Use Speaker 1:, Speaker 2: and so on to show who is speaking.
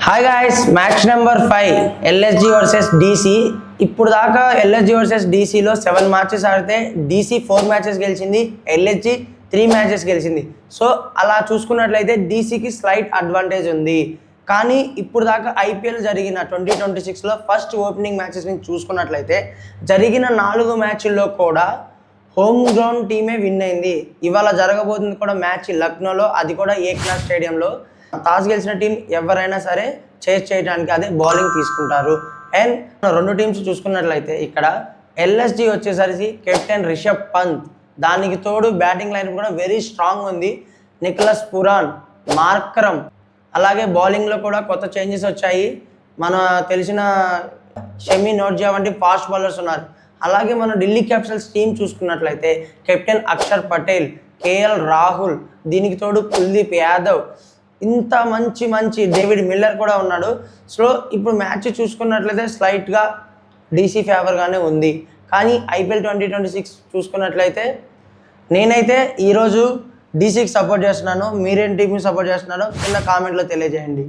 Speaker 1: Hi guys, match number 5 LSG versus DC. ఇప్పుడు దాకా LSG versus డీసీలో 7 matches ఆడితే DC 4 matches గెలిచింది, ఎల్ఎస్జి 3 మ్యాచెస్ గెలిచింది. సో అలా చూసుకున్నట్లయితే డీసీకి స్లైట్ అడ్వాంటేజ్ ఉంది. కానీ ఇప్పుడు దాకా ఐపీఎల్ జరిగిన 2026లో ఫస్ట్ ఓపెనింగ్ మ్యాచెస్ నుంచి చూసుకున్నట్లయితే జరిగిన 4 మ్యాచ్ల్లో కూడా హోమ్ గ్రౌండ్ టీమే విన్ అయింది. ఇవాళ జరగబోతుంది కూడా మ్యాచ్ లక్నోలో, అది కూడా ఏక్నాథ్ స్టేడియంలో. టాస్ గెలిచిన టీం ఎవరైనా సరే చేజ్ చేయడానికి అదే బౌలింగ్ తీసుకుంటారు. అండ్ 2 టీమ్స్ చూసుకున్నట్లయితే ఇక్కడ ఎల్ఎస్జి వచ్చేసరికి కెప్టెన్ రిషబ్ పంత్, దానికి తోడు బ్యాటింగ్ లైన్ కూడా వెరీ స్ట్రాంగ్ ఉంది. నికోలస్ పురాన్, మార్కరమ్, అలాగే బౌలింగ్లో కూడా కొత్త చేంజెస్ వచ్చాయి. మన తెలిసిన షమి నోర్జియా వంటి ఫాస్ట్ బౌలర్స్ ఉన్నారు. అలాగే మన ఢిల్లీ క్యాపిటల్స్ టీం చూసుకున్నట్లయితే కెప్టెన్ అక్షర్ పటేల్, కేఎల్ రాహుల్, దీనికి తోడు కుల్దీప్ యాదవ్, ఇంత మంచి డేవిడ్ మిల్లర్ కూడా ఉన్నాడు. సో ఇప్పుడు మ్యాచ్ చూసుకున్నట్లయితే స్లైట్గా డీసీ ఫేవర్గానే ఉంది. కానీ ఐపీఎల్ 2026 చూసుకున్నట్లయితే నేనైతే ఈరోజు డీసీకి సపోర్ట్ చేస్తున్నాను. మీరేం టీంకి సపోర్ట్ చేస్తున్నారో కింద కామెంట్లో తెలియజేయండి.